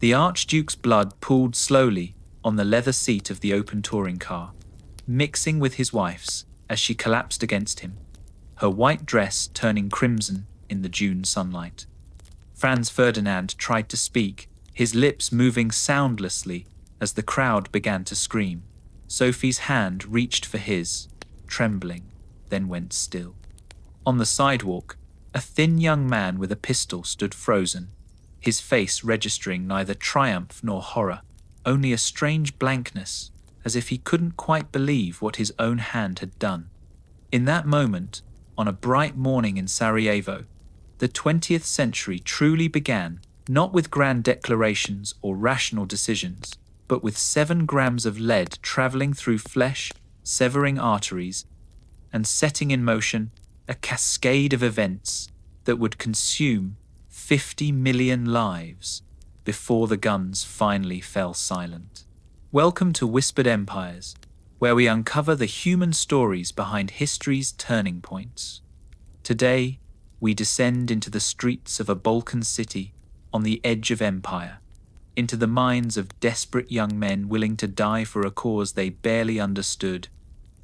The Archduke's blood pooled slowly on the leather seat of the open touring car, mixing with his wife's as she collapsed against him, her white dress turning crimson in the June sunlight. Franz Ferdinand tried to speak, his lips moving soundlessly as the crowd began to scream. Sophie's hand reached for his, trembling, then went still. On the sidewalk, a thin young man with a pistol stood frozen, his face registering neither triumph nor horror, only a strange blankness, as if he couldn't quite believe what his own hand had done. In that moment, on a bright morning in Sarajevo, the 20th century truly began, not with grand declarations or rational decisions, but with 7 grams of lead travelling through flesh, severing arteries, and setting in motion a cascade of events that would consume 50 million lives before the guns finally fell silent. Welcome to Whispered Empires, where we uncover the human stories behind history's turning points. Today, we descend into the streets of a Balkan city on the edge of empire, into the minds of desperate young men willing to die for a cause they barely understood,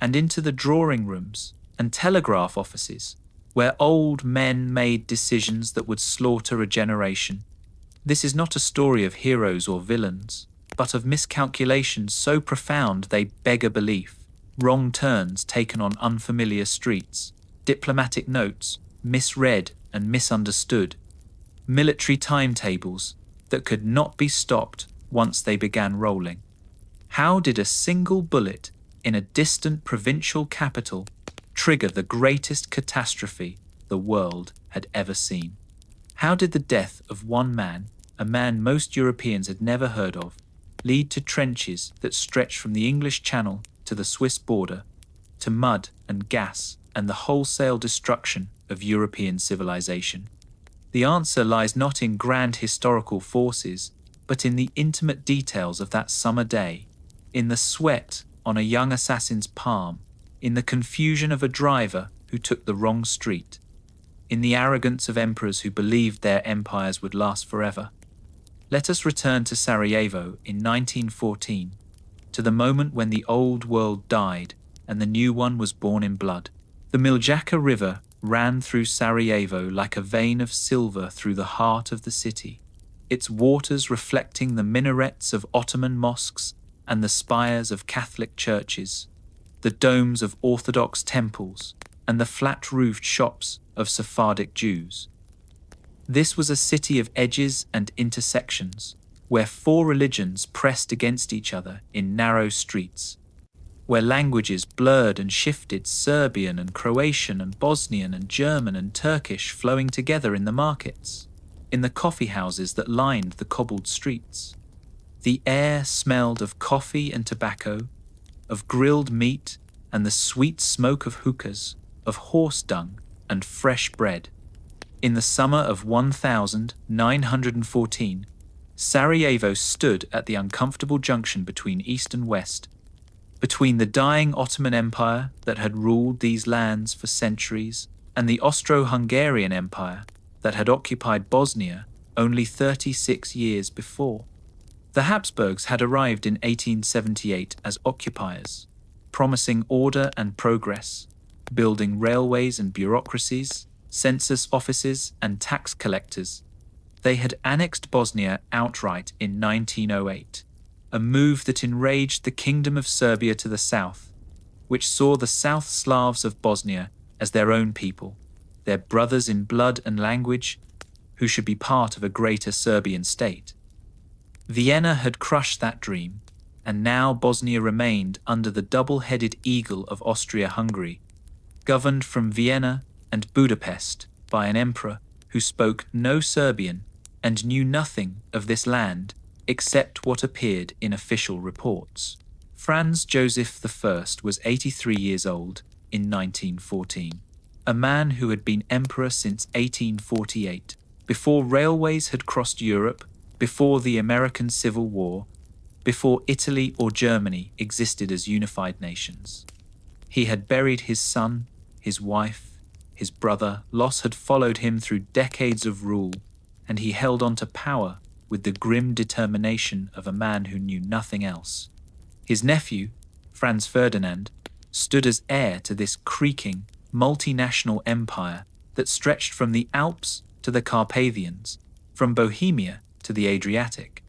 and into the drawing rooms and telegraph offices where old men made decisions that would slaughter a generation. This is not a story of heroes or villains, but of miscalculations so profound they beg a belief, wrong turns taken on unfamiliar streets, diplomatic notes misread and misunderstood, military timetables that could not be stopped once they began rolling. How did a single bullet in a distant provincial capital trigger the greatest catastrophe the world had ever seen? How did the death of one man, a man most Europeans had never heard of, lead to trenches that stretched from the English Channel to the Swiss border, to mud and gas and the wholesale destruction of European civilization? The answer lies not in grand historical forces, but in the intimate details of that summer day, in the sweat on a young assassin's palm, in the confusion of a driver who took the wrong street, in the arrogance of emperors who believed their empires would last forever. Let us return to Sarajevo in 1914, to the moment when the old world died and the new one was born in blood. The Miljacka River ran through Sarajevo like a vein of silver through the heart of the city, its waters reflecting the minarets of Ottoman mosques and the spires of Catholic churches, the domes of Orthodox temples, and the flat-roofed shops of Sephardic Jews. This was a city of edges and intersections, where 4 religions pressed against each other in narrow streets, where languages blurred and shifted, Serbian and Croatian and Bosnian and German and Turkish flowing together in the markets, in the coffee houses that lined the cobbled streets. The air smelled of coffee and tobacco, of grilled meat and the sweet smoke of hookahs, of horse dung and fresh bread. In the summer of 1914, Sarajevo stood at the uncomfortable junction between East and West, between the dying Ottoman Empire that had ruled these lands for centuries and the Austro-Hungarian Empire that had occupied Bosnia only 36 years before. The Habsburgs had arrived in 1878 as occupiers, promising order and progress, building railways and bureaucracies, census offices and tax collectors. They had annexed Bosnia outright in 1908, a move that enraged the Kingdom of Serbia to the south, which saw the South Slavs of Bosnia as their own people, their brothers in blood and language, who should be part of a greater Serbian state. Vienna had crushed that dream, and now Bosnia remained under the double-headed eagle of Austria-Hungary, governed from Vienna and Budapest by an emperor who spoke no Serbian and knew nothing of this land except what appeared in official reports. Franz Joseph I was 83 years old in 1914, a man who had been emperor since 1848, before railways had crossed Europe, before the American Civil War, before Italy or Germany existed as unified nations. He had buried his son, his wife, his brother. Loss had followed him through decades of rule, and he held on to power with the grim determination of a man who knew nothing else. His nephew, Franz Ferdinand, stood as heir to this creaking, multinational empire that stretched from the Alps to the Carpathians, from Bohemia to the Adriatic.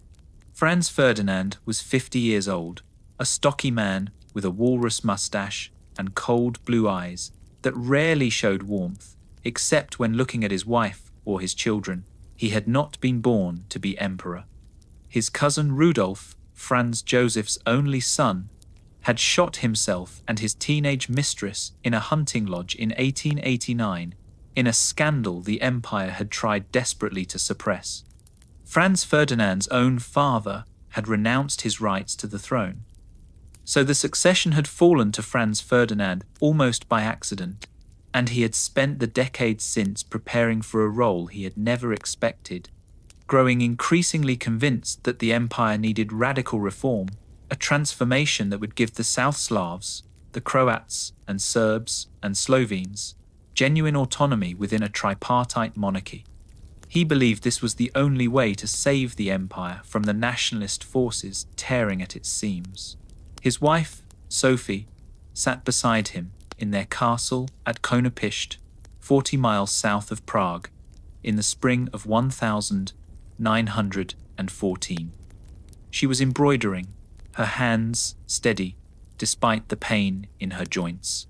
Franz Ferdinand was 50 years old, a stocky man with a walrus mustache and cold blue eyes that rarely showed warmth, except when looking at his wife or his children. He had not been born to be emperor. His cousin Rudolf, Franz Joseph's only son, had shot himself and his teenage mistress in a hunting lodge in 1889 in a scandal the empire had tried desperately to suppress. Franz Ferdinand's own father had renounced his rights to the throne. So the succession had fallen to Franz Ferdinand almost by accident, and he had spent the decades since preparing for a role he had never expected, growing increasingly convinced that the empire needed radical reform, a transformation that would give the South Slavs, the Croats and Serbs and Slovenes, genuine autonomy within a tripartite monarchy. He believed this was the only way to save the empire from the nationalist forces tearing at its seams. His wife, Sophie, sat beside him in their castle at Konopisht, 40 miles south of Prague, in the spring of 1914. She was embroidering, her hands steady despite the pain in her joints.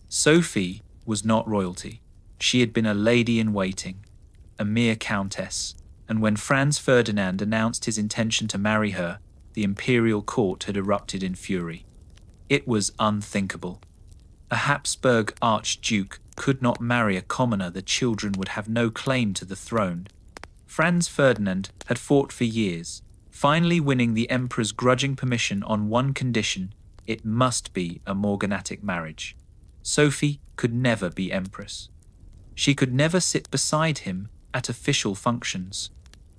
Sophie was not royalty. She had been a lady-in-waiting, a mere countess, and when Franz Ferdinand announced his intention to marry her, the imperial court had erupted in fury. It was unthinkable. A Habsburg archduke could not marry a commoner. The children would have no claim to the throne. Franz Ferdinand had fought for years, finally winning the emperor's grudging permission on one condition: it must be a morganatic marriage. Sophie could never be empress. She could never sit beside him at official functions.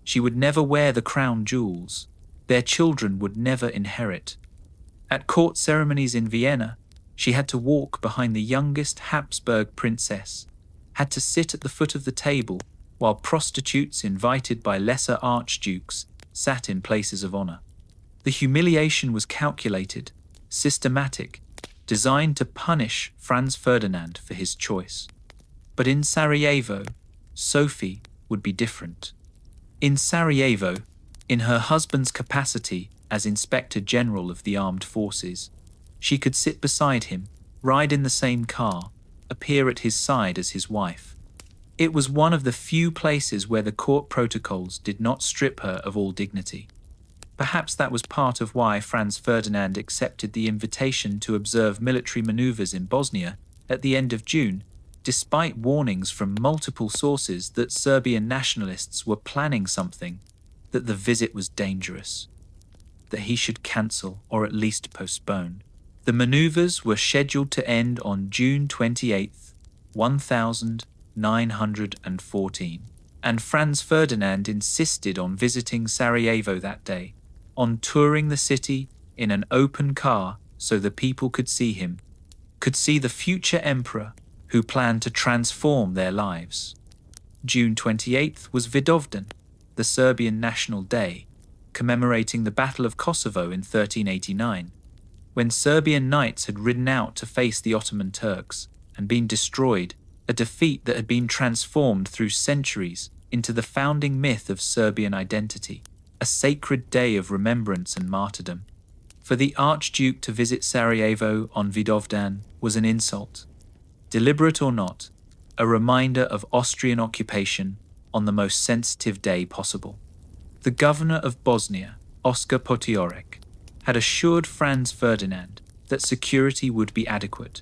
She would never wear the crown jewels. Their children would never inherit. At court ceremonies in Vienna, she had to walk behind the youngest Habsburg princess, had to sit at the foot of the table while prostitutes invited by lesser archdukes sat in places of honor. The humiliation was calculated, systematic, designed to punish Franz Ferdinand for his choice. But in Sarajevo, Sophie would be different. In Sarajevo, in her husband's capacity as Inspector General of the Armed Forces, she could sit beside him, ride in the same car, appear at his side as his wife. It was one of the few places where the court protocols did not strip her of all dignity. Perhaps that was part of why Franz Ferdinand accepted the invitation to observe military maneuvers in Bosnia at the end of June, despite warnings from multiple sources that Serbian nationalists were planning something, that the visit was dangerous, that he should cancel or at least postpone. The maneuvers were scheduled to end on June 28th, 1914, and Franz Ferdinand insisted on visiting Sarajevo that day, on touring the city in an open car so the people could see him, could see the future emperor who planned to transform their lives. June 28th was Vidovdan, the Serbian National Day, commemorating the Battle of Kosovo in 1389, when Serbian knights had ridden out to face the Ottoman Turks and been destroyed, a defeat that had been transformed through centuries into the founding myth of Serbian identity, a sacred day of remembrance and martyrdom. For the Archduke to visit Sarajevo on Vidovdan was an insult. Deliberate or not, a reminder of Austrian occupation on the most sensitive day possible. The governor of Bosnia, Oskar Potiorek, had assured Franz Ferdinand that security would be adequate.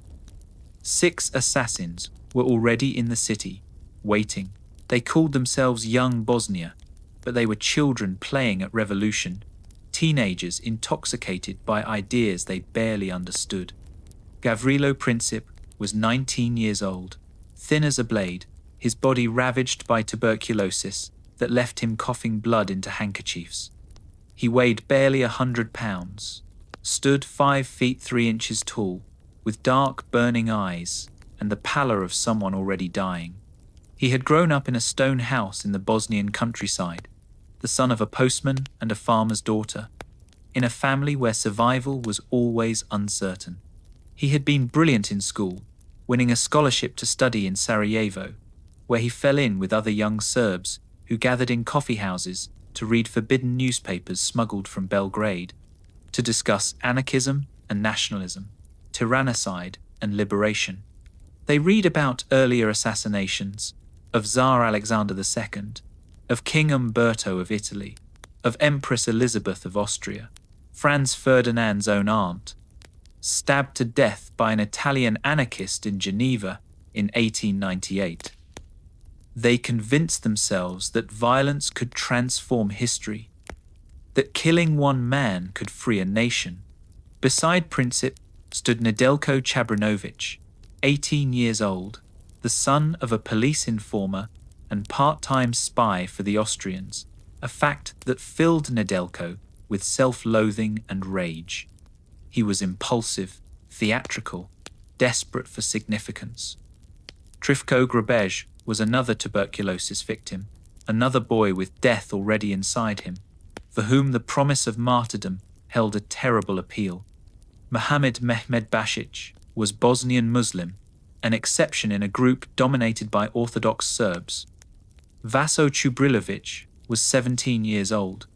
6 assassins were already in the city, waiting. They called themselves Young Bosnia, but they were children playing at revolution, teenagers intoxicated by ideas they barely understood. Gavrilo Princip was 19 years old, thin as a blade, his body ravaged by tuberculosis that left him coughing blood into handkerchiefs. He weighed barely 100 pounds, stood 5 feet 3 inches tall, with dark, burning eyes and the pallor of someone already dying. He had grown up in a stone house in the Bosnian countryside, the son of a postman and a farmer's daughter, in a family where survival was always uncertain. He had been brilliant in school, winning a scholarship to study in Sarajevo, where he fell in with other young Serbs who gathered in coffee houses to read forbidden newspapers smuggled from Belgrade, to discuss anarchism and nationalism, tyrannicide and liberation. They read about earlier assassinations, of Tsar Alexander II, of King Umberto of Italy, of Empress Elizabeth of Austria, Franz Ferdinand's own aunt, stabbed to death by an Italian anarchist in Geneva in 1898. They convinced themselves that violence could transform history, that killing one man could free a nation. Beside Princip stood Nedeljko Chabrinovic, 18 years old, the son of a police informer and part-time spy for the Austrians, a fact that filled Nedeljko with self-loathing and rage. He was impulsive, theatrical, desperate for significance. Trifko Grabej was another tuberculosis victim, another boy with death already inside him, for whom the promise of martyrdom held a terrible appeal. Mohammed Mehmed Basic was Bosnian Muslim, an exception in a group dominated by Orthodox Serbs. Vaso Chubrilovic was 17 years old.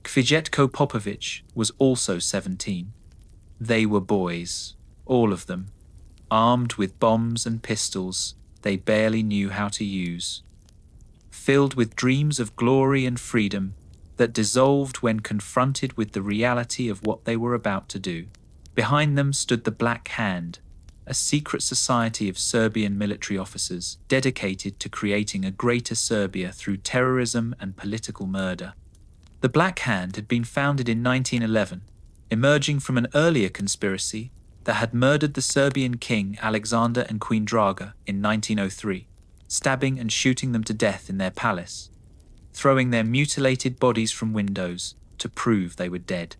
Kvijetko Popovic was also 17. They were boys, all of them, armed with bombs and pistols they barely knew how to use, filled with dreams of glory and freedom that dissolved when confronted with the reality of what they were about to do. Behind them stood the Black Hand, a secret society of Serbian military officers dedicated to creating a greater Serbia through terrorism and political murder. The Black Hand had been founded in 1911, emerging from an earlier conspiracy that had murdered the Serbian king Alexander and Queen Draga in 1903, stabbing and shooting them to death in their palace, throwing their mutilated bodies from windows to prove they were dead.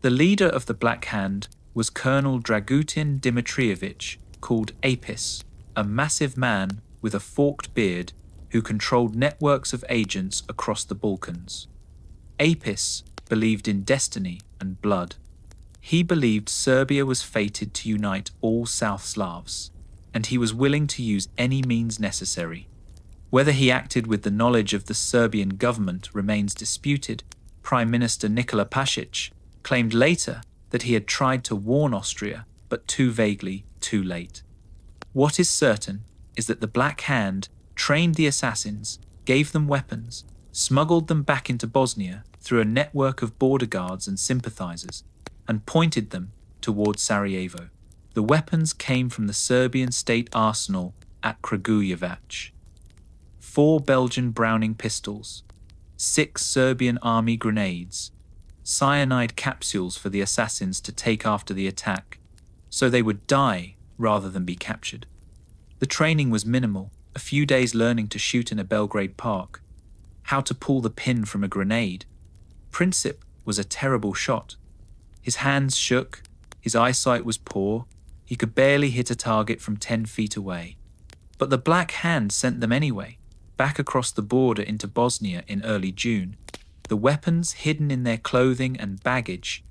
The leader of the Black Hand was Colonel Dragutin Dimitrievich, called Apis, a massive man with a forked beard who controlled networks of agents across the Balkans. Apis believed in destiny and blood. He believed Serbia was fated to unite all South Slavs, and he was willing to use any means necessary. Whether he acted with the knowledge of the Serbian government remains disputed. Prime Minister Nikola Pasic claimed later that he had tried to warn Austria, but too vaguely, too late. What is certain is that the Black Hand trained the assassins, gave them weapons, smuggled them back into Bosnia through a network of border guards and sympathizers, and pointed them towards Sarajevo. The weapons came from the Serbian state arsenal at Kragujevac. 4 Belgian Browning pistols, 6 Serbian army grenades, cyanide capsules for the assassins to take after the attack, so they would die rather than be captured. The training was minimal, a few days learning to shoot in a Belgrade park, how to pull the pin from a grenade. Princip was a terrible shot. His hands shook, his eyesight was poor, he could barely hit a target from 10 feet away. But the Black Hand sent them anyway, back across the border into Bosnia in early June, the weapons hidden in their clothing and baggage,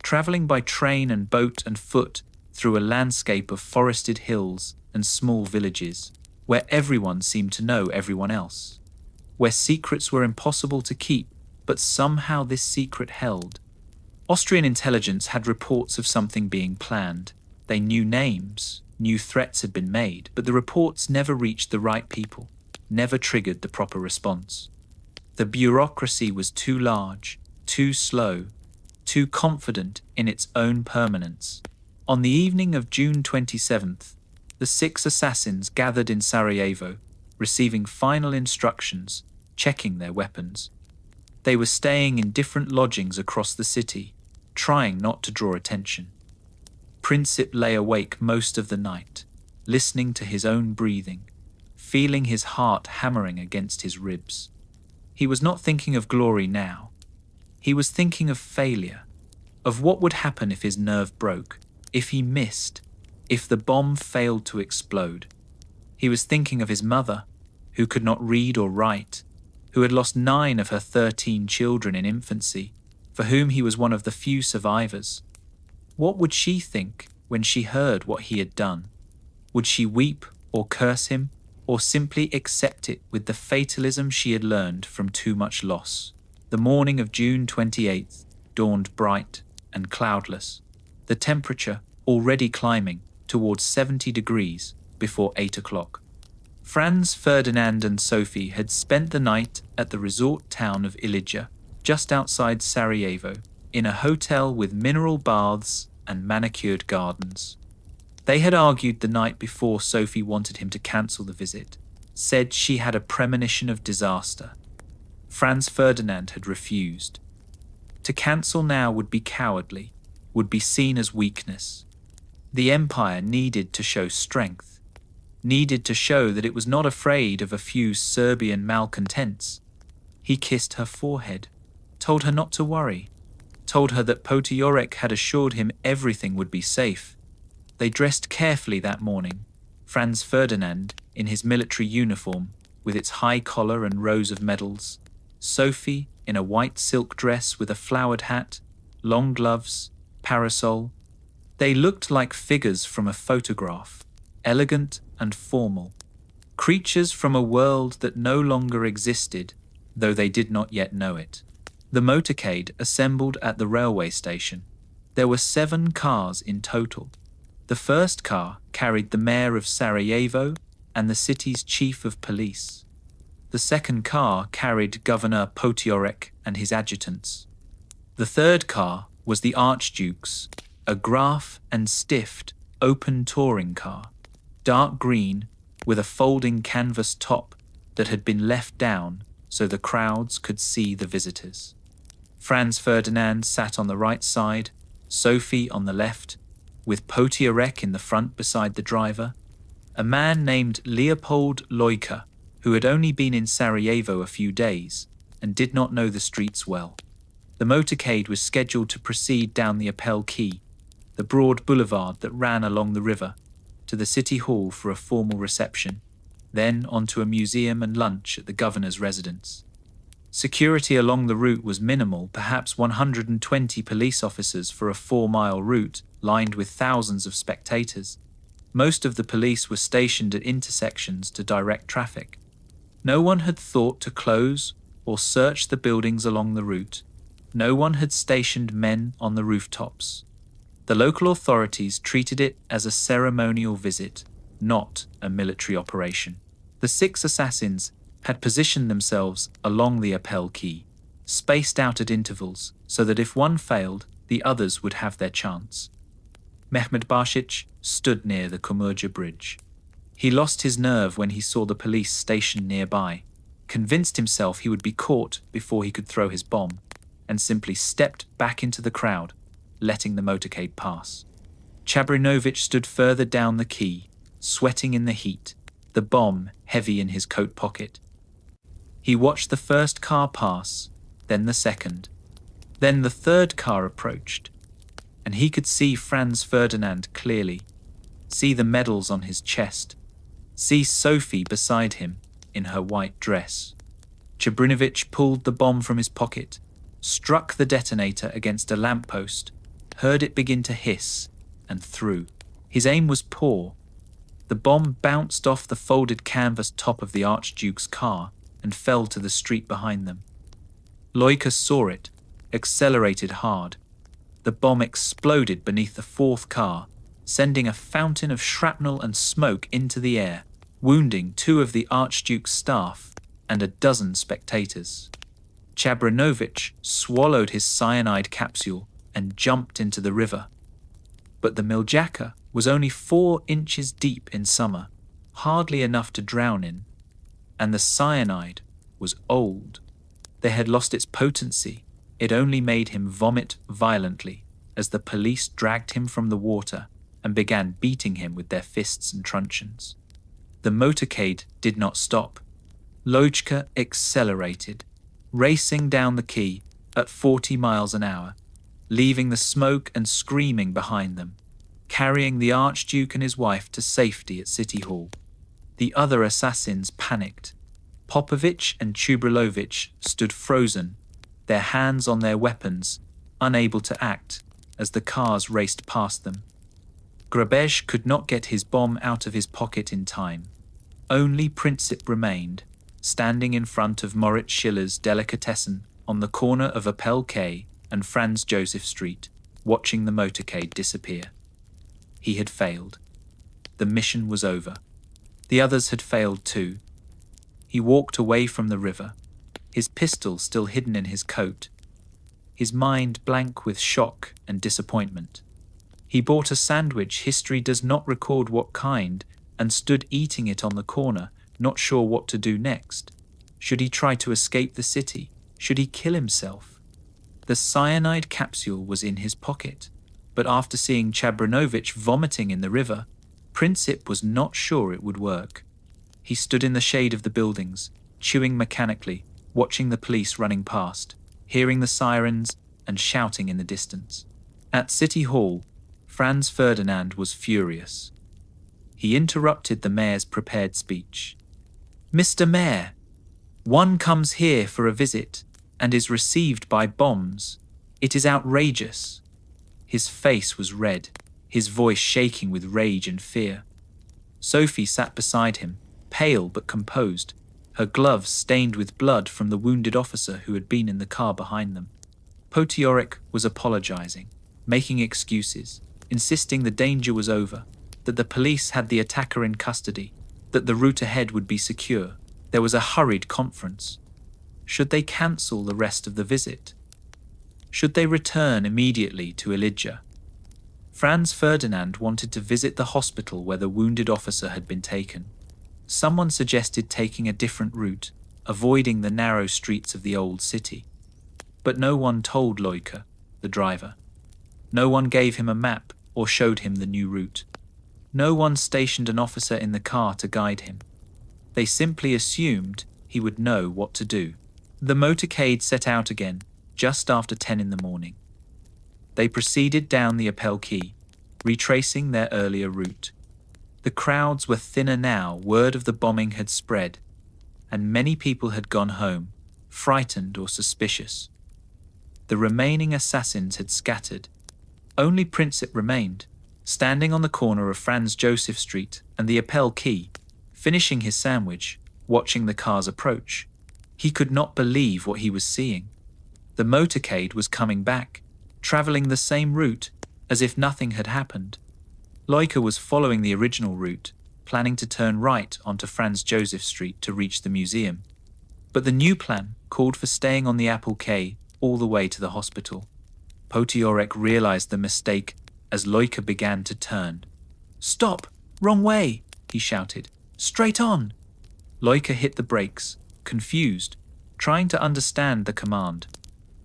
travelling by train and boat and foot through a landscape of forested hills and small villages, where everyone seemed to know everyone else, where secrets were impossible to keep, but somehow this secret held. Austrian intelligence had reports of something being planned. They knew names, knew threats had been made, but the reports never reached the right people, never triggered the proper response. The bureaucracy was too large, too slow, too confident in its own permanence. On the evening of June 27th, the 6 assassins gathered in Sarajevo, receiving final instructions, checking their weapons. They were staying in different lodgings across the city, trying not to draw attention. Princip lay awake most of the night, listening to his own breathing, feeling his heart hammering against his ribs. He was not thinking of glory now. He was thinking of failure, of what would happen if his nerve broke, if he missed, if the bomb failed to explode. He was thinking of his mother, who could not read or write, who had lost 9 of her 13 children in infancy, for whom he was one of the few survivors. What would she think when she heard what he had done? Would she weep or curse him, or simply accept it with the fatalism she had learned from too much loss? The morning of June 28th dawned bright and cloudless, the temperature already climbing towards 70 degrees before 8 o'clock. Franz Ferdinand and Sophie had spent the night at the resort town of Ilija, just outside Sarajevo, in a hotel with mineral baths and manicured gardens. They had argued the night before Sophie wanted him to cancel the visit, said she had a premonition of disaster. Franz Ferdinand had refused. To cancel now would be cowardly, would be seen as weakness. The empire needed to show strength, needed to show that it was not afraid of a few Serbian malcontents. He kissed her forehead, told her not to worry, told her that Potiorek had assured him everything would be safe. They dressed carefully that morning, Franz Ferdinand in his military uniform with its high collar and rows of medals, Sophie in a white silk dress with a flowered hat, long gloves, parasol. They looked like figures from a photograph, elegant and formal, creatures from a world that no longer existed, though they did not yet know it. The motorcade assembled at the railway station. There were 7 cars in total. The first car carried the mayor of Sarajevo and the city's chief of police. The second car carried Governor Potiorek and his adjutants. The third car was the Archduke's, a Graf and Stift open touring car, dark green with a folding canvas top that had been left down so the crowds could see the visitors. Franz Ferdinand sat on the right side, Sophie on the left, with Potiorek in the front beside the driver, a man named Leopold Loika, who had only been in Sarajevo a few days and did not know the streets well. The motorcade was scheduled to proceed down the Appel Quay, the broad boulevard that ran along the river, to the city hall for a formal reception, then onto a museum and lunch at the governor's residence. Security along the route was minimal, perhaps 120 police officers for a 4-mile route lined with thousands of spectators. Most of the police were stationed at intersections to direct traffic. No one had thought to close or search the buildings along the route. No one had stationed men on the rooftops. The local authorities treated it as a ceremonial visit, not a military operation. The 6 assassins had positioned themselves along the Appel Quay, spaced out at intervals so that if one failed, the others would have their chance. Mehmed Bashic stood near the Kumurja bridge. He lost his nerve when he saw the police stationed nearby, convinced himself he would be caught before he could throw his bomb, and simply stepped back into the crowd, letting the motorcade pass. Chabrinovich stood further down the quay, sweating in the heat, the bomb heavy in his coat pocket. He watched the first car pass, then the second. Then the third car approached, and he could see Franz Ferdinand clearly, see the medals on his chest, see Sophie beside him in her white dress. Chabrinovich pulled the bomb from his pocket, struck the detonator against a lamppost, heard it begin to hiss, and threw. His aim was poor. The bomb bounced off the folded canvas top of the Archduke's car and fell to the street behind them. Loika saw it, accelerated hard. The bomb exploded beneath the 4th car, sending a fountain of shrapnel and smoke into the air, wounding 2 of the Archduke's staff and a dozen spectators. Chabrinovich swallowed his cyanide capsule and jumped into the river. But the Miljacka was only 4 inches deep in summer, hardly enough to drown in, and the cyanide was old. They had lost its potency. It only made him vomit violently as the police dragged him from the water and began beating him with their fists and truncheons. The motorcade did not stop. Lojka accelerated, racing down the quay at 40 miles an hour, leaving the smoke and screaming behind them, carrying the Archduke and his wife to safety at City Hall. The other assassins panicked. Popovich and Tuberculosis stood frozen, their hands on their weapons, unable to act as the cars raced past them. Grabesh could not get his bomb out of his pocket in time. Only Princip remained, standing in front of Moritz Schiller's delicatessen on the corner of Appel Quay and Franz Joseph Street, watching the motorcade disappear. He had failed. The mission was over. The others had failed too. He walked away from the river, his pistol still hidden in his coat, his mind blank with shock and disappointment. He bought a sandwich history does not record what kind and stood eating it on the corner, not sure what to do next. Should he try to escape the city? Should he kill himself? The cyanide capsule was in his pocket, but after seeing Chabranovich vomiting in the river, Princip was not sure it would work. He stood in the shade of the buildings, chewing mechanically, watching the police running past, hearing the sirens and shouting in the distance. At City Hall, Franz Ferdinand was furious. He interrupted the mayor's prepared speech. "Mr. Mayor, one comes here for a visit and is received by bombs. It is outrageous." His face was red, his voice shaking with rage and fear. Sophie sat beside him, pale but composed, her gloves stained with blood from the wounded officer who had been in the car behind them. Potiorek was apologizing, making excuses, insisting the danger was over, that the police had the attacker in custody, that the route ahead would be secure. There was a hurried conference. Should they cancel the rest of the visit? Should they return immediately to Elijah? Franz Ferdinand wanted to visit the hospital where the wounded officer had been taken. Someone suggested taking a different route, avoiding the narrow streets of the old city. But no one told Loika, the driver. No one gave him a map or showed him the new route. No one stationed an officer in the car to guide him. They simply assumed he would know what to do. The motorcade set out again, just after 10 in the morning. They proceeded down the Appel Quay, retracing their earlier route. The crowds were thinner now, word of the bombing had spread, and many people had gone home, frightened or suspicious. The remaining assassins had scattered. Only Princip remained, standing on the corner of Franz Joseph Street and the Appel Quay, finishing his sandwich, watching the cars approach. He could not believe what he was seeing. The motorcade was coming back, travelling the same route, as if nothing had happened. Loika was following the original route, planning to turn right onto Franz Joseph Street to reach the museum. But the new plan called for staying on the Appel Quay all the way to the hospital. Potiorek realized the mistake as Loika began to turn. "Stop! Wrong way!" he shouted. "Straight on!" Loika hit the brakes, confused, trying to understand the command.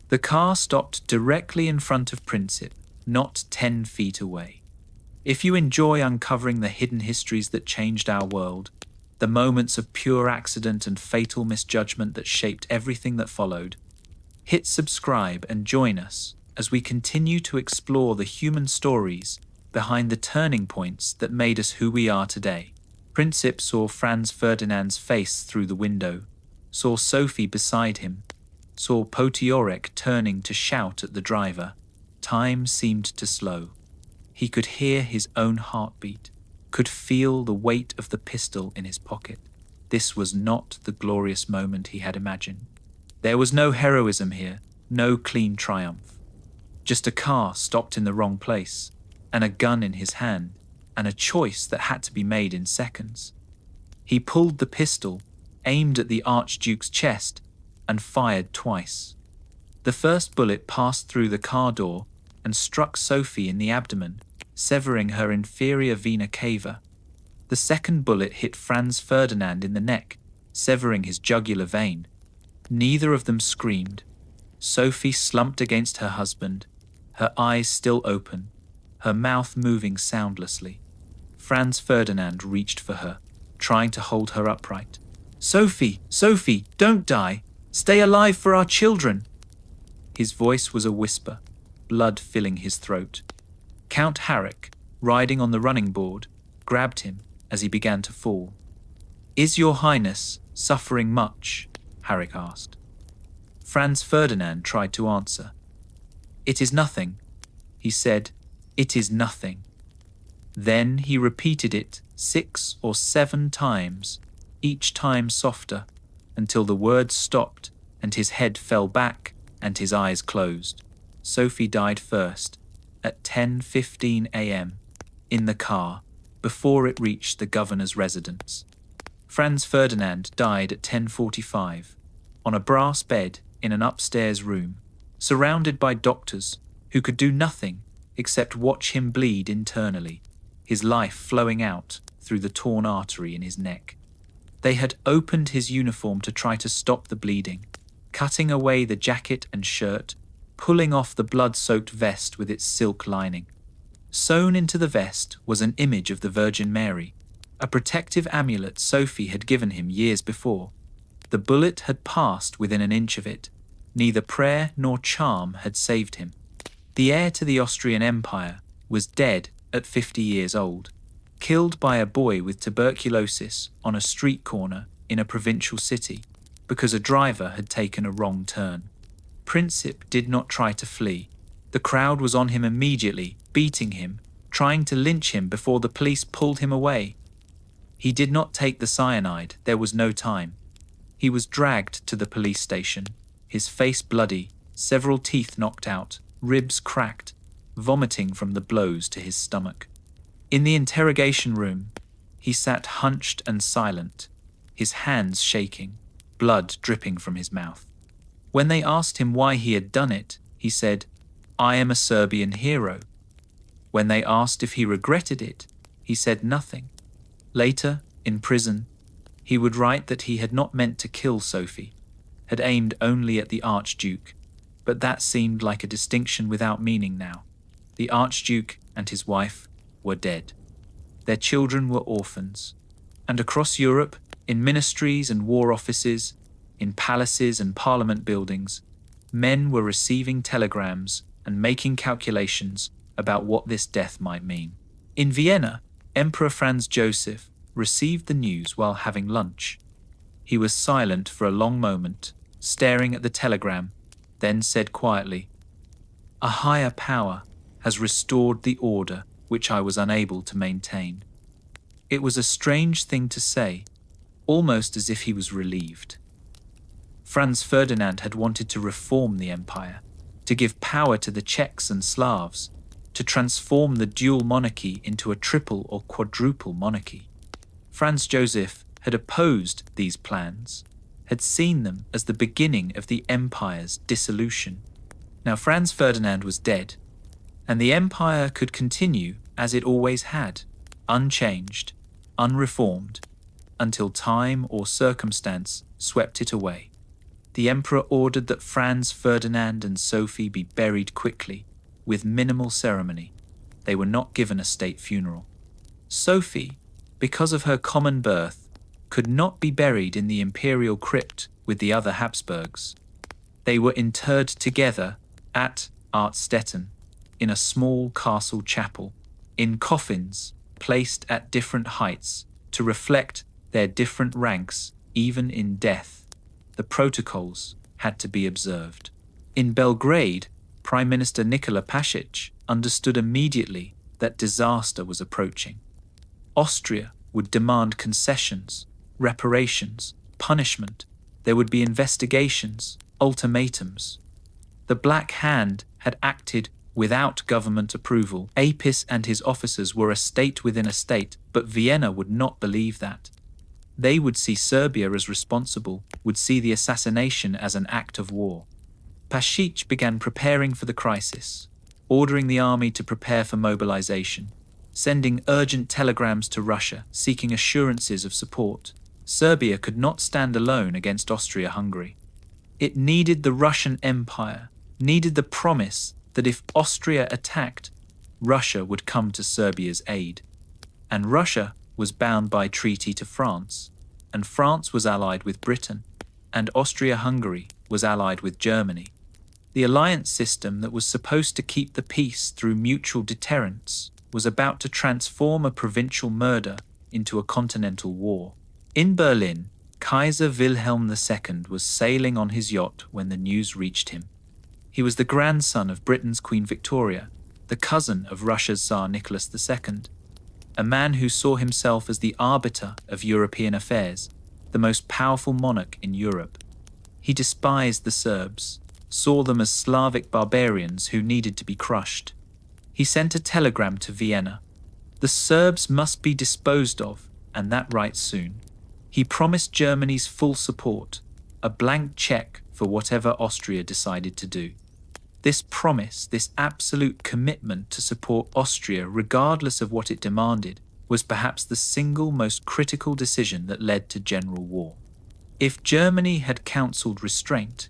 The car stopped directly in front of Princip, not 10 feet away. If you enjoy uncovering the hidden histories that changed our world, the moments of pure accident and fatal misjudgment that shaped everything that followed, hit subscribe and join us as we continue to explore the human stories behind the turning points that made us who we are today. Princip saw Franz Ferdinand's face through the window, saw Sophie beside him, saw Potiorek turning to shout at the driver. Time seemed to slow. He could hear his own heartbeat, could feel the weight of the pistol in his pocket. This was not the glorious moment he had imagined. There was no heroism here, no clean triumph. Just a car stopped in the wrong place, and a gun in his hand, and a choice that had to be made in seconds. He pulled the pistol, aimed at the Archduke's chest, and fired twice. The first bullet passed through the car door and struck Sophie in the abdomen, severing her inferior vena cava. The second bullet hit Franz Ferdinand in the neck, severing his jugular vein. Neither of them screamed. Sophie slumped against her husband, her eyes still open, her mouth moving soundlessly. Franz Ferdinand reached for her, trying to hold her upright. "Sophie, Sophie, don't die! Stay alive for our children!" His voice was a whisper, blood filling his throat. Count Harrick, riding on the running board, grabbed him as he began to fall. "Is your Highness Suffering much? Harrick asked. Franz Ferdinand tried to answer. It is nothing. He said, it is nothing. Then he repeated it 6 or 7 times, each time softer, until the words stopped and his head fell back and his eyes closed. Sophie died first, at 10:15 a.m., in the car, before it reached the governor's residence. Franz Ferdinand died at 10:45, on a brass bed in an upstairs room, surrounded by doctors who could do nothing except watch him bleed internally, his life flowing out through the torn artery in his neck. They had opened his uniform to try to stop the bleeding, cutting away the jacket and shirt, pulling off the blood-soaked vest with its silk lining. Sewn into the vest was an image of the Virgin Mary, a protective amulet Sophie had given him years before. The bullet had passed within an inch of it. Neither prayer nor charm had saved him. The heir to the Austrian Empire was dead at 50 years old, killed by a boy with tuberculosis on a street corner in a provincial city because a driver had taken a wrong turn. Princip did not try to flee. The crowd was on him immediately, beating him, trying to lynch him before the police pulled him away. He did not take the cyanide, there was no time. He was dragged to the police station, his face bloody, several teeth knocked out, ribs cracked, vomiting from the blows to his stomach. In the interrogation room, he sat hunched and silent, his hands shaking, blood dripping from his mouth. When they asked him why he had done it, he said, "I am a Serbian hero." When they asked if he regretted it, he said nothing. Later, in prison, he would write that he had not meant to kill Sophie, had aimed only at the Archduke, but that seemed like a distinction without meaning now. The Archduke and his wife were dead. Their children were orphans. And across Europe, in ministries and war offices, in palaces and parliament buildings, men were receiving telegrams and making calculations about what this death might mean. In Vienna, Emperor Franz Joseph received the news while having lunch. He was silent for a long moment, staring at the telegram, then said quietly, "A higher power has restored the order which I was unable to maintain." It was a strange thing to say, almost as if he was relieved. Franz Ferdinand had wanted to reform the empire, to give power to the Czechs and Slavs, to transform the dual monarchy into a triple or quadruple monarchy. Franz Joseph had opposed these plans, had seen them as the beginning of the empire's dissolution. Now Franz Ferdinand was dead, and the empire could continue as it always had, unchanged, unreformed, until time or circumstance swept it away. The emperor ordered that Franz Ferdinand and Sophie be buried quickly, with minimal ceremony. They were not given a state funeral. Sophie, because of her common birth, could not be buried in the imperial crypt with the other Habsburgs. They were interred together at Artstetten, in a small castle chapel, in coffins placed at different heights to reflect their different ranks even in death. The protocols had to be observed. In Belgrade, Prime Minister Nikola Pasic understood immediately that disaster was approaching. Austria would demand concessions, reparations, punishment. There would be investigations, ultimatums. The Black Hand had acted without government approval. Apis and his officers were a state within a state, but Vienna would not believe that. They would see Serbia as responsible, would see the assassination as an act of war. Pasic began preparing for the crisis, ordering the army to prepare for mobilization, sending urgent telegrams to Russia seeking assurances of support. Serbia could not stand alone against Austria-Hungary. It needed the Russian Empire, needed the promise that if Austria attacked, Russia would come to Serbia's aid. And Russia was bound by treaty to France, and France was allied with Britain, and Austria-Hungary was allied with Germany. The alliance system that was supposed to keep the peace through mutual deterrence was about to transform a provincial murder into a continental war. In Berlin, Kaiser Wilhelm II was sailing on his yacht when the news reached him. He was the grandson of Britain's Queen Victoria, the cousin of Russia's Tsar Nicholas II, a man who saw himself as the arbiter of European affairs, the most powerful monarch in Europe. He despised the Serbs, saw them as Slavic barbarians who needed to be crushed. He sent a telegram to Vienna. The Serbs must be disposed of, and that right soon. He promised Germany's full support, a blank check for whatever Austria decided to do. This promise, this absolute commitment to support Austria regardless of what it demanded, was perhaps the single most critical decision that led to general war. If Germany had counselled restraint,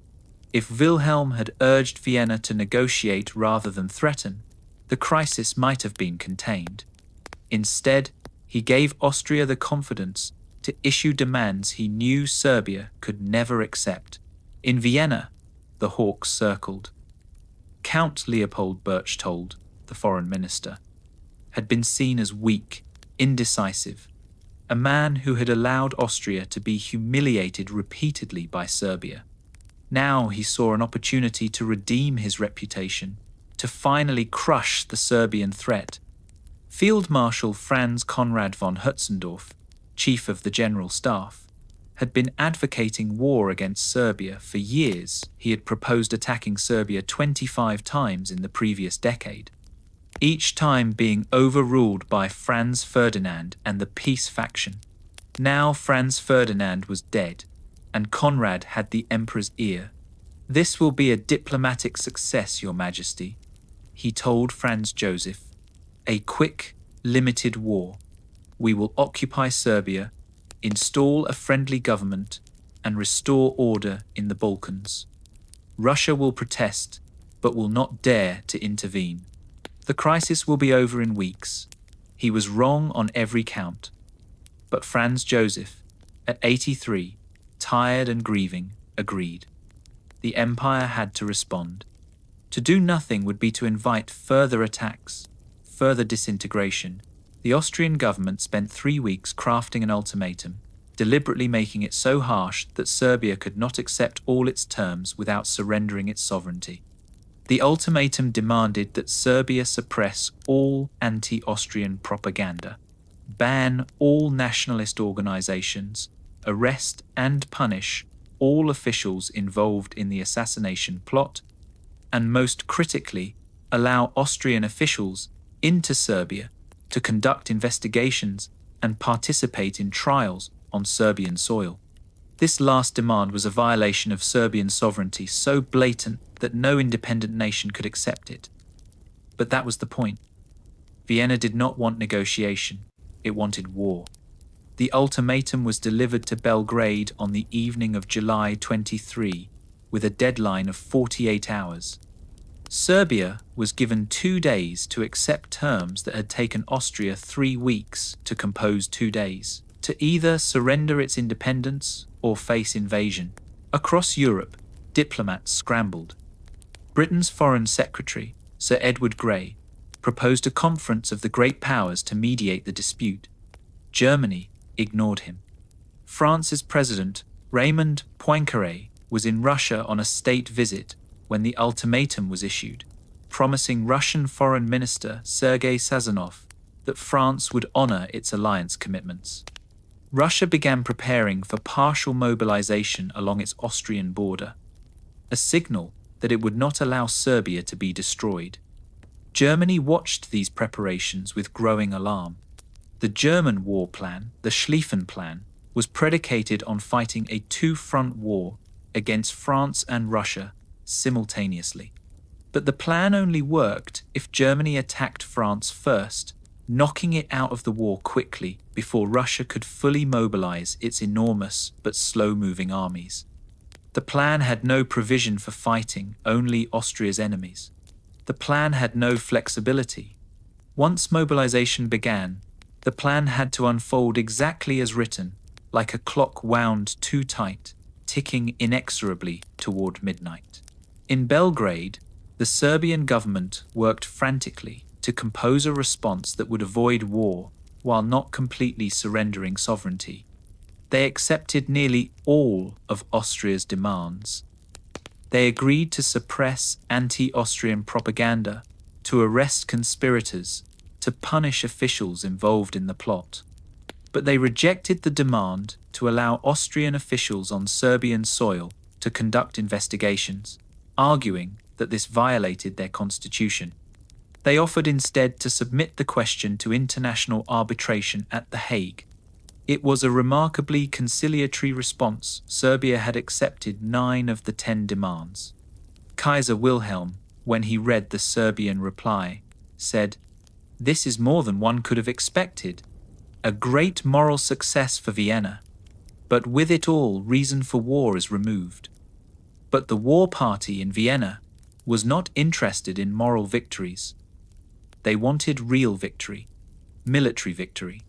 if Wilhelm had urged Vienna to negotiate rather than threaten, the crisis might have been contained. Instead, he gave Austria the confidence to issue demands he knew Serbia could never accept. In Vienna, the hawks circled. Count Leopold Berchtold, the foreign minister, had been seen as weak, indecisive, a man who had allowed Austria to be humiliated repeatedly by Serbia. Now he saw an opportunity to redeem his reputation, to finally crush the Serbian threat. Field Marshal Franz Conrad von Hötzendorf, chief of the General Staff, had been advocating war against Serbia for years. He had proposed attacking Serbia 25 times in the previous decade, each time being overruled by Franz Ferdinand and the peace faction. Now Franz Ferdinand was dead, and Conrad had the emperor's ear. "This will be a diplomatic success, Your Majesty," he told Franz Joseph. "A quick, limited war. We will occupy Serbia, install a friendly government, and restore order in the Balkans. Russia will protest, but will not dare to intervene. The crisis will be over in weeks." He was wrong on every count. But Franz Joseph, at 83, tired and grieving, agreed. The empire had to respond. To do nothing would be to invite further attacks, further disintegration. The Austrian government spent 3 weeks crafting an ultimatum, deliberately making it so harsh that Serbia could not accept all its terms without surrendering its sovereignty. The ultimatum demanded that Serbia suppress all anti-Austrian propaganda, ban all nationalist organizations, arrest and punish all officials involved in the assassination plot, and most critically, allow Austrian officials into Serbia to conduct investigations and participate in trials on Serbian soil. This last demand was a violation of Serbian sovereignty so blatant that no independent nation could accept it. But that was the point. Vienna did not want negotiation, it wanted war. The ultimatum was delivered to Belgrade on the evening of July 23, with a deadline of 48 hours. Serbia was given 2 days to accept terms that had taken Austria 3 weeks to compose 2 days, to either surrender its independence or face invasion. Across Europe, diplomats scrambled. Britain's Foreign Secretary, Sir Edward Grey, proposed a conference of the great powers to mediate the dispute. Germany ignored him. France's President, Raymond Poincaré, was in Russia on a state visit when the ultimatum was issued, promising Russian Foreign Minister Sergei Sazonov that France would honor its alliance commitments. Russia began preparing for partial mobilization along its Austrian border, a signal that it would not allow Serbia to be destroyed. Germany watched these preparations with growing alarm. The German war plan, the Schlieffen Plan, was predicated on fighting a two-front war against France and Russia simultaneously. But the plan only worked if Germany attacked France first, knocking it out of the war quickly before Russia could fully mobilize its enormous but slow-moving armies. The plan had no provision for fighting only Austria's enemies. The plan had no flexibility. Once mobilization began, the plan had to unfold exactly as written, like a clock wound too tight, ticking inexorably toward midnight. In Belgrade, the Serbian government worked frantically to compose a response that would avoid war while not completely surrendering sovereignty. They accepted nearly all of Austria's demands. They agreed to suppress anti-Austrian propaganda, to arrest conspirators, to punish officials involved in the plot. But they rejected the demand to allow Austrian officials on Serbian soil to conduct investigations, arguing that this violated their constitution. They offered instead to submit the question to international arbitration at The Hague. It was a remarkably conciliatory response. Serbia had accepted 9 of the 10 demands. Kaiser Wilhelm, when he read the Serbian reply, said, "This is more than one could have expected. A great moral success for Vienna. But with it all, reason for war is removed." But the war party in Vienna was not interested in moral victories. They wanted real victory, military victory.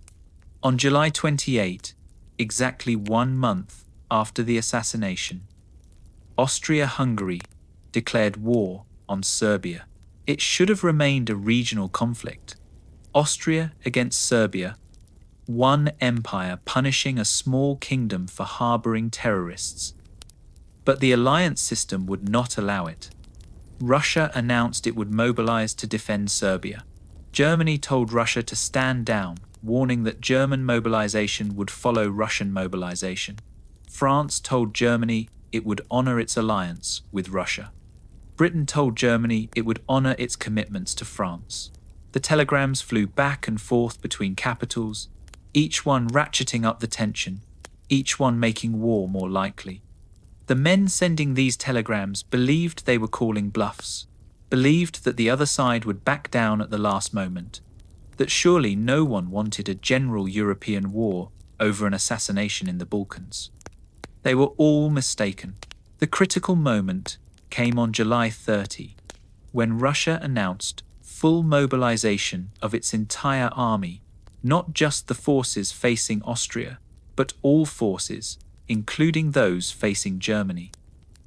On July 28, exactly 1 month after the assassination, Austria-Hungary declared war on Serbia. It should have remained a regional conflict. Austria against Serbia, one empire punishing a small kingdom for harboring terrorists. But the alliance system would not allow it. Russia announced it would mobilize to defend Serbia. Germany told Russia to stand down, warning that German mobilization would follow Russian mobilization. France told Germany it would honor its alliance with Russia. Britain told Germany it would honor its commitments to France. The telegrams flew back and forth between capitals, each one ratcheting up the tension, each one making war more likely. The men sending these telegrams believed they were calling bluffs, believed that the other side would back down at the last moment, that surely no one wanted a general European war over an assassination in the Balkans. They were all mistaken. The critical moment came on July 30, when Russia announced full mobilization of its entire army, not just the forces facing Austria, but all forces, including those facing Germany.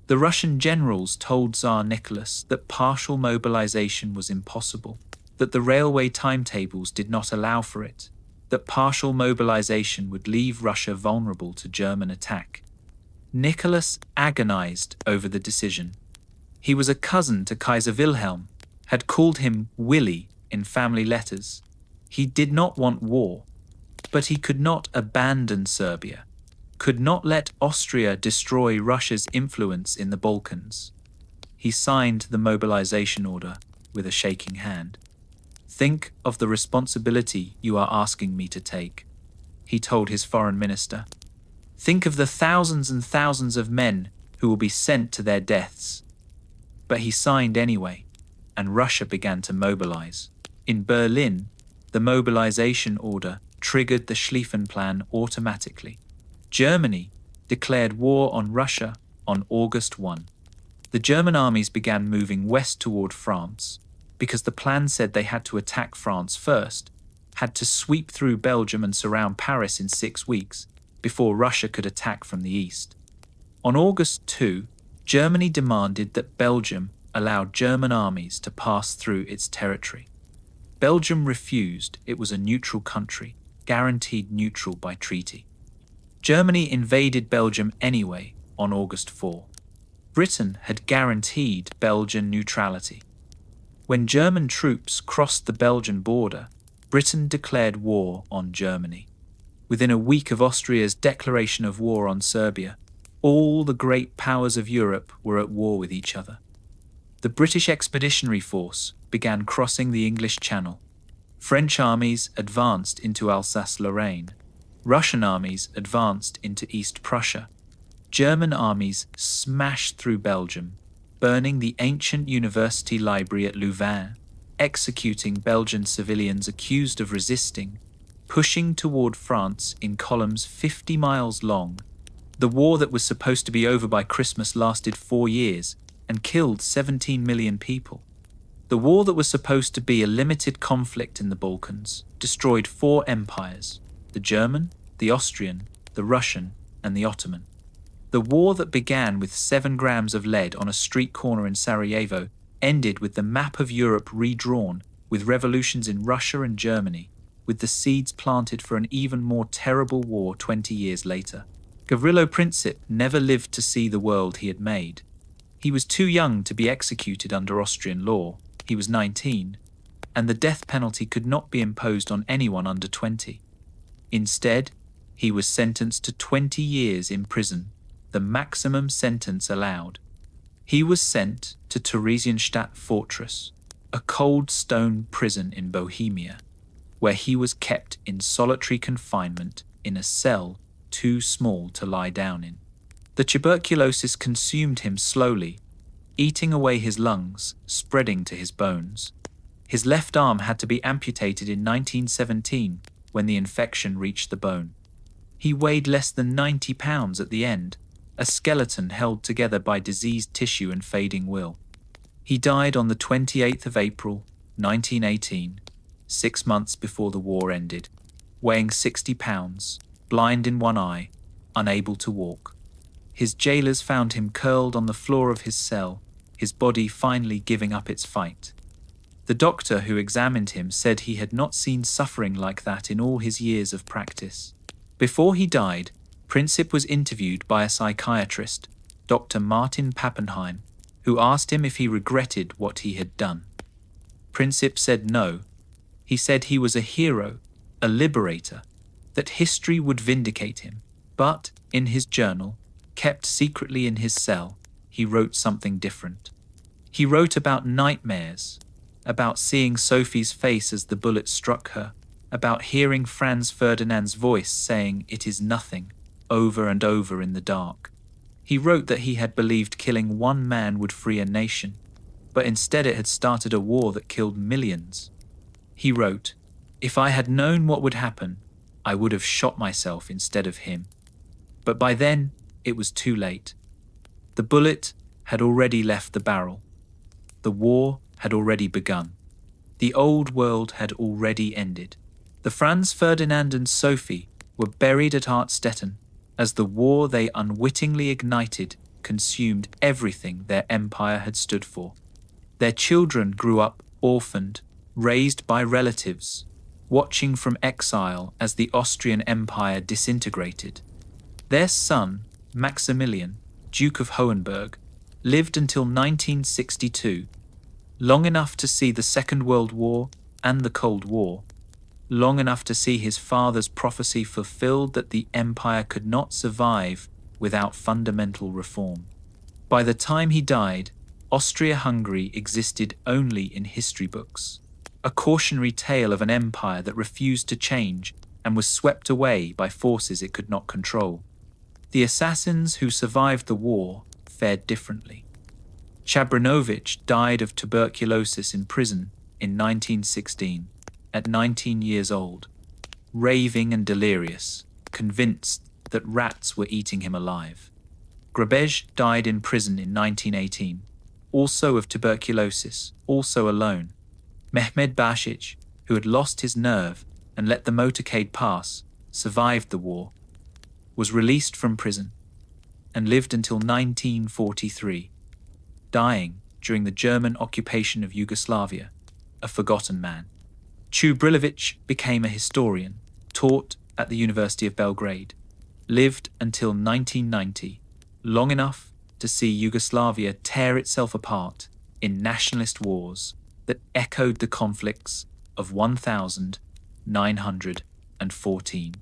The Russian generals told Tsar Nicholas that partial mobilization was impossible, that the railway timetables did not allow for it, that partial mobilization would leave Russia vulnerable to German attack. Nicholas agonized over the decision. He was a cousin to Kaiser Wilhelm, had called him Willy in family letters. He did not want war, but he could not abandon Serbia, could not let Austria destroy Russia's influence in the Balkans. He signed the mobilization order with a shaking hand. "Think of the responsibility you are asking me to take," he told his foreign minister. "Think of the thousands and thousands of men who will be sent to their deaths." But he signed anyway, and Russia began to mobilize. In Berlin, the mobilization order triggered the Schlieffen Plan automatically. Germany declared war on Russia on August 1. The German armies began moving west toward France because the plan said they had to attack France first, had to sweep through Belgium and surround Paris in 6 weeks before Russia could attack from the east. On August 2, Germany demanded that Belgium allow German armies to pass through its territory. Belgium refused. It was a neutral country, guaranteed neutral by treaty. Germany invaded Belgium anyway on August 4. Britain had guaranteed Belgian neutrality. When German troops crossed the Belgian border, Britain declared war on Germany. Within a week of Austria's declaration of war on Serbia, all the great powers of Europe were at war with each other. The British Expeditionary Force began crossing the English Channel. French armies advanced into Alsace-Lorraine. Russian armies advanced into East Prussia. German armies smashed through Belgium, burning the ancient university library at Louvain, executing Belgian civilians accused of resisting, pushing toward France in columns 50 miles long. The war that was supposed to be over by Christmas lasted 4 years and killed 17 million people. The war that was supposed to be a limited conflict in the Balkans destroyed 4 empires: the German, the Austrian, the Russian, and the Ottoman. The war that began with 7 grams of lead on a street corner in Sarajevo ended with the map of Europe redrawn with revolutions in Russia and Germany, with the seeds planted for an even more terrible war 20 years later. Gavrilo Princip never lived to see the world he had made. He was too young to be executed under Austrian law. He was 19, and the death penalty could not be imposed on anyone under 20. Instead, he was sentenced to 20 years in prison, the maximum sentence allowed. He was sent to Theresienstadt Fortress, a cold stone prison in Bohemia, where he was kept in solitary confinement in a cell too small to lie down in. The tuberculosis consumed him slowly, eating away his lungs, spreading to his bones. His left arm had to be amputated in 1917 when the infection reached the bone. He weighed less than 90 pounds at the end, a skeleton held together by diseased tissue and fading will. He died on the 28th of April, 1918, 6 months before the war ended, weighing 60 pounds, blind in one eye, unable to walk. His jailers found him curled on the floor of his cell, his body finally giving up its fight. The doctor who examined him said he had not seen suffering like that in all his years of practice. Before he died, Princip was interviewed by a psychiatrist, Dr. Martin Pappenheim, who asked him if he regretted what he had done. Princip said no. He said he was a hero, a liberator, that history would vindicate him. But in his journal, kept secretly in his cell, he wrote something different. He wrote about nightmares, about seeing Sophie's face as the bullet struck her, about hearing Franz Ferdinand's voice saying, "It is nothing," over and over in the dark. He wrote that he had believed killing one man would free a nation, but instead it had started a war that killed millions. He wrote, "If I had known what would happen, I would have shot myself instead of him." But by then, it was too late. The bullet had already left the barrel. The war had already begun. The old world had already ended. The Franz Ferdinand and Sophie were buried at Artstetten as the war they unwittingly ignited consumed everything their empire had stood for. Their children grew up orphaned, raised by relatives, watching from exile as the Austrian Empire disintegrated. Their son, Maximilian, Duke of Hohenberg, lived until 1962, long enough to see the Second World War and the Cold War, long enough to see his father's prophecy fulfilled that the empire could not survive without fundamental reform. By the time he died, Austria-Hungary existed only in history books, a cautionary tale of an empire that refused to change and was swept away by forces it could not control. The assassins who survived the war fared differently. Chabrinovich died of tuberculosis in prison in 1916, at 19 years old, raving and delirious, convinced that rats were eating him alive. Grabej died in prison in 1918, also of tuberculosis, also alone. Mehmed Bashic, who had lost his nerve and let the motorcade pass, survived the war, was released from prison, and lived until 1943, dying during the German occupation of Yugoslavia, a forgotten man. Čubrilović became a historian, taught at the University of Belgrade, lived until 1990, long enough to see Yugoslavia tear itself apart in nationalist wars that echoed the conflicts of 1914.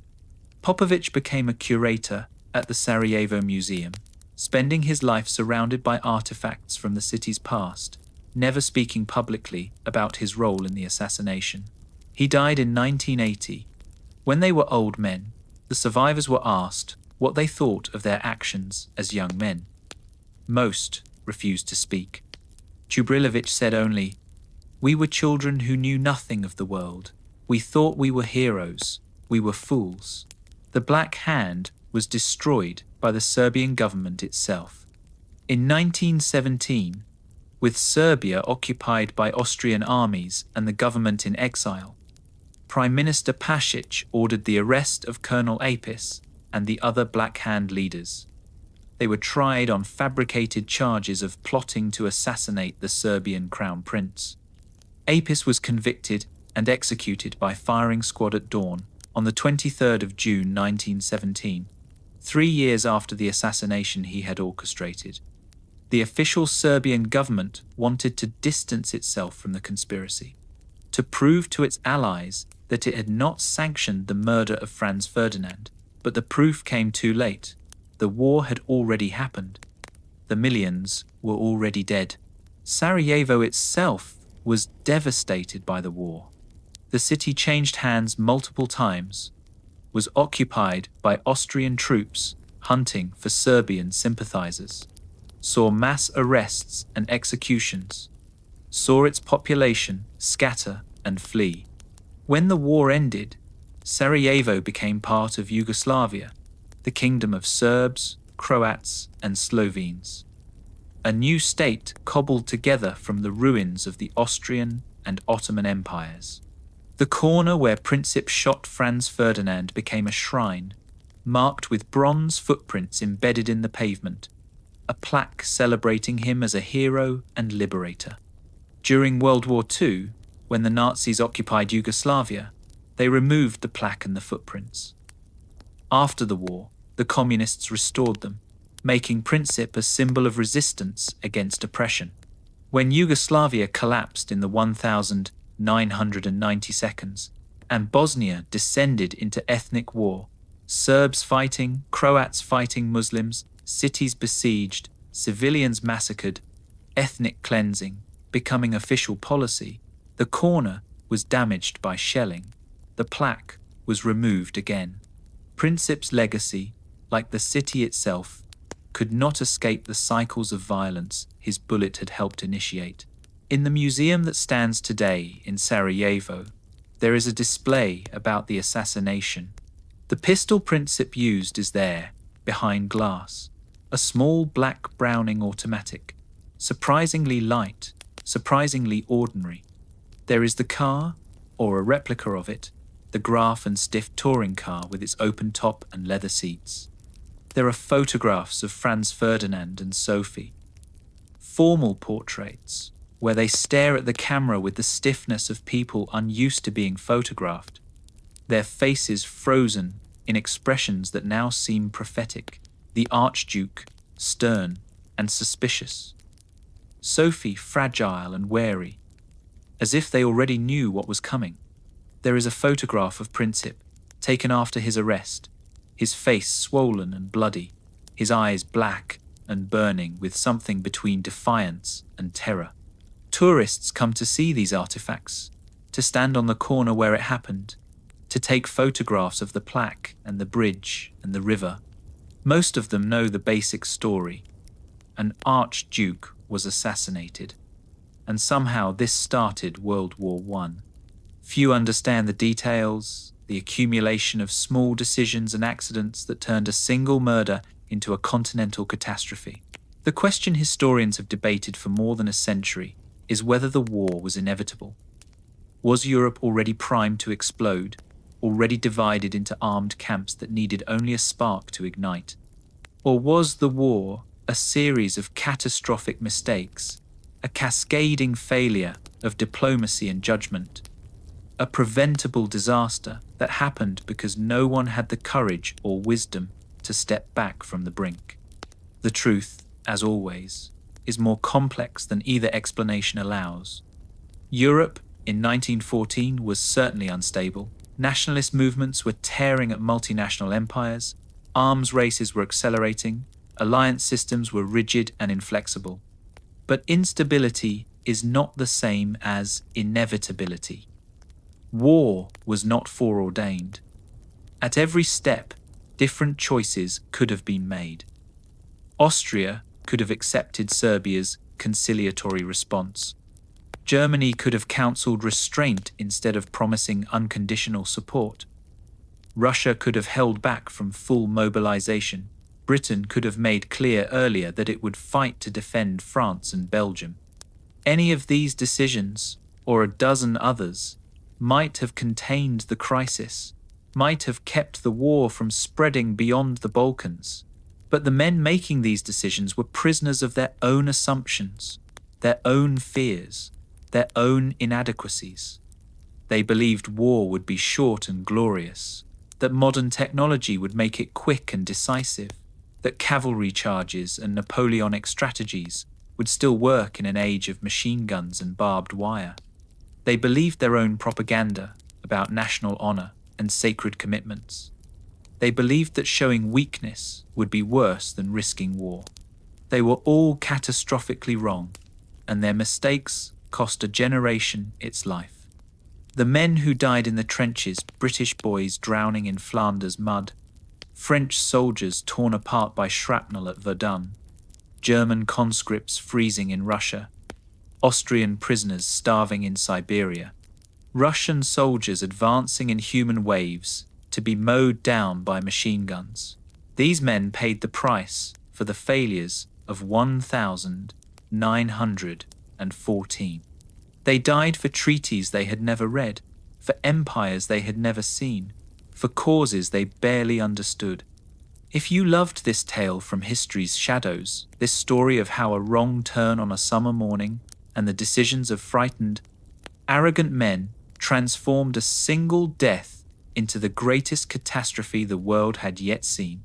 Popović became a curator at the Sarajevo Museum, spending his life surrounded by artifacts from the city's past, never speaking publicly about his role in the assassination. He died in 1980. When they were old men, the survivors were asked what they thought of their actions as young men. Most refused to speak. Čubrilović said only, "We were children who knew nothing of the world. We thought we were heroes. We were fools." The Black Hand was destroyed by the Serbian government itself. In 1917, with Serbia occupied by Austrian armies and the government in exile, Prime Minister Pasic ordered the arrest of Colonel Apis and the other Black Hand leaders. They were tried on fabricated charges of plotting to assassinate the Serbian crown prince. Apis was convicted and executed by firing squad at dawn on the 23rd of June 1917, 3 years after the assassination he had orchestrated. The official Serbian government wanted to distance itself from the conspiracy, to prove to its allies that it had not sanctioned the murder of Franz Ferdinand, but the proof came too late. The war had already happened. The millions were already dead. Sarajevo itself was devastated by the war. The city changed hands multiple times, was occupied by Austrian troops hunting for Serbian sympathizers, saw mass arrests and executions, saw its population scatter and flee. When the war ended, Sarajevo became part of Yugoslavia, the kingdom of Serbs, Croats, and Slovenes. A new state cobbled together from the ruins of the Austrian and Ottoman empires. The corner where Princip shot Franz Ferdinand became a shrine, marked with bronze footprints embedded in the pavement, a plaque celebrating him as a hero and liberator. During World War II, when the Nazis occupied Yugoslavia, they removed the plaque and the footprints. After the war, the communists restored them, making Princip a symbol of resistance against oppression. When Yugoslavia collapsed in the 1990 seconds, and Bosnia descended into ethnic war, Serbs fighting, Croats fighting Muslims, cities besieged, civilians massacred, ethnic cleansing becoming official policy, the corner was damaged by shelling. The plaque was removed again. Princip's legacy, like the city itself, could not escape the cycles of violence his bullet had helped initiate. In the museum that stands today in Sarajevo, there is a display about the assassination. The pistol Princip used is there, behind glass, a small black Browning automatic, surprisingly light, surprisingly ordinary. There is the car, or a replica of it, the Graf and Stiff touring car with its open top and leather seats. There are photographs of Franz Ferdinand and Sophie, formal portraits where they stare at the camera with the stiffness of people unused to being photographed, their faces frozen in expressions that now seem prophetic, the Archduke stern and suspicious, Sophie fragile and wary, as if they already knew what was coming. There is a photograph of Princip, taken after his arrest, his face swollen and bloody, his eyes black and burning with something between defiance and terror. Tourists come to see these artifacts, to stand on the corner where it happened, to take photographs of the plaque and the bridge and the river. Most of them know the basic story. An archduke was assassinated, and somehow this started World War I. Few understand the details, the accumulation of small decisions and accidents that turned a single murder into a continental catastrophe. The question historians have debated for more than a century is whether the war was inevitable. Was Europe already primed to explode, already divided into armed camps that needed only a spark to ignite? Or was the war a series of catastrophic mistakes, a cascading failure of diplomacy and judgment, a preventable disaster that happened because no one had the courage or wisdom to step back from the brink? The truth, as always, is more complex than either explanation allows. Europe in 1914 was certainly unstable. Nationalist movements were tearing at multinational empires, arms races were accelerating, alliance systems were rigid and inflexible. But instability is not the same as inevitability. War was not foreordained. At every step, different choices could have been made. Austria could have accepted Serbia's conciliatory response. Germany could have counseled restraint instead of promising unconditional support. Russia could have held back from full mobilization. Britain could have made clear earlier that it would fight to defend France and Belgium. Any of these decisions, or a dozen others, might have contained the crisis, might have kept the war from spreading beyond the Balkans. But the men making these decisions were prisoners of their own assumptions, their own fears, their own inadequacies. They believed war would be short and glorious, that modern technology would make it quick and decisive, that cavalry charges and Napoleonic strategies would still work in an age of machine guns and barbed wire. They believed their own propaganda about national honor and sacred commitments. They believed that showing weakness would be worse than risking war. They were all catastrophically wrong, and their mistakes cost a generation its life. The men who died in the trenches, British boys drowning in Flanders mud, French soldiers torn apart by shrapnel at Verdun, German conscripts freezing in Russia, Austrian prisoners starving in Siberia, Russian soldiers advancing in human waves to be mowed down by machine guns. These men paid the price for the failures of 1914. They died for treaties they had never read, for empires they had never seen, for causes they barely understood. If you loved this tale from history's shadows, this story of how a wrong turn on a summer morning and the decisions of frightened, arrogant men transformed a single death into the greatest catastrophe the world had yet seen,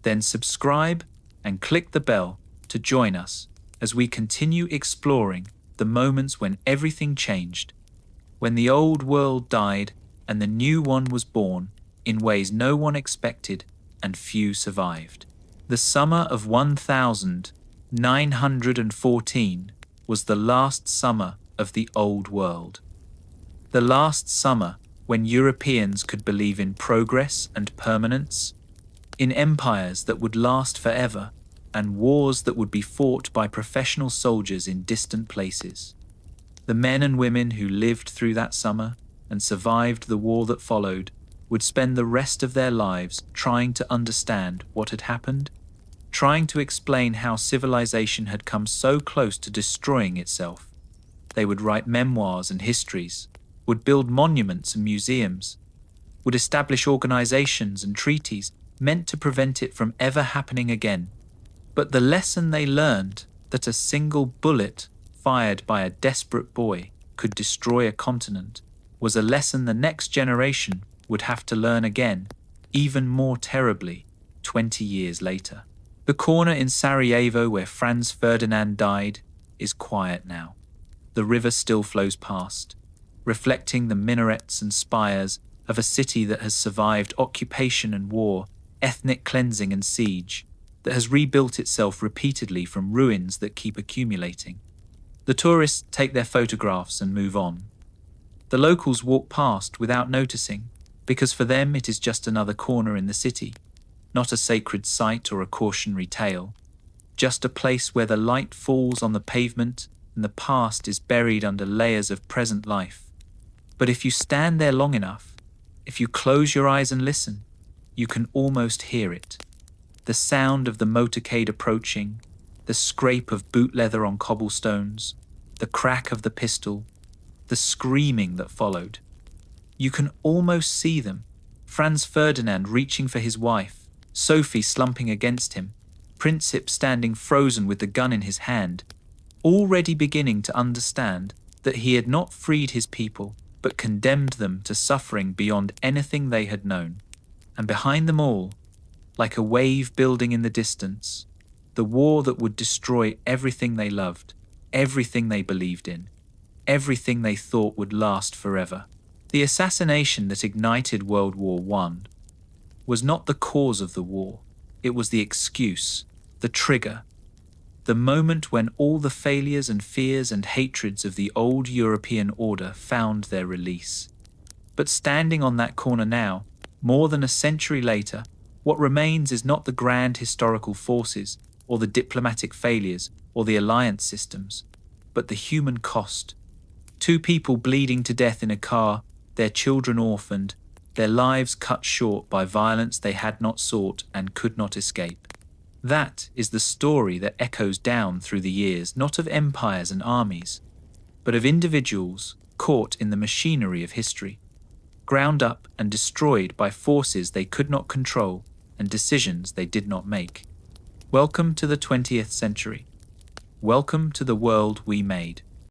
then subscribe and click the bell to join us as we continue exploring the moments when everything changed, when the old world died and the new one was born in ways no one expected and few survived. The summer of 1914 was the last summer of the old world. The last summer when Europeans could believe in progress and permanence, in empires that would last forever, and wars that would be fought by professional soldiers in distant places. The men and women who lived through that summer and survived the war that followed would spend the rest of their lives trying to understand what had happened, trying to explain how civilization had come so close to destroying itself. They would write memoirs and histories, would build monuments and museums, would establish organizations and treaties meant to prevent it from ever happening again. But the lesson they learned, that a single bullet fired by a desperate boy could destroy a continent, was a lesson the next generation would have to learn again, even more terribly, 20 years later. The corner in Sarajevo where Franz Ferdinand died is quiet now. The river still flows past, reflecting the minarets and spires of a city that has survived occupation and war, ethnic cleansing and siege, that has rebuilt itself repeatedly from ruins that keep accumulating. The tourists take their photographs and move on. The locals walk past without noticing, because for them it is just another corner in the city, not a sacred site or a cautionary tale, just a place where the light falls on the pavement and the past is buried under layers of present life. But if you stand there long enough, if you close your eyes and listen, you can almost hear it. The sound of the motorcade approaching, the scrape of boot leather on cobblestones, the crack of the pistol, the screaming that followed. You can almost see them, Franz Ferdinand reaching for his wife, Sophie slumping against him, Princip standing frozen with the gun in his hand, already beginning to understand that he had not freed his people, but condemned them to suffering beyond anything they had known. And behind them all, like a wave building in the distance, the war that would destroy everything they loved, everything they believed in, everything they thought would last forever. The assassination that ignited World War I was not the cause of the war. It was the excuse, the trigger, the moment when all the failures and fears and hatreds of the old European order found their release. But standing on that corner now, more than a century later, what remains is not the grand historical forces or the diplomatic failures or the alliance systems, but the human cost. 2 people bleeding to death in a car, their children orphaned, their lives cut short by violence they had not sought and could not escape. That is the story that echoes down through the years, not of empires and armies, but of individuals caught in the machinery of history, ground up and destroyed by forces they could not control and decisions they did not make. Welcome to the 20th century. Welcome to the world we made.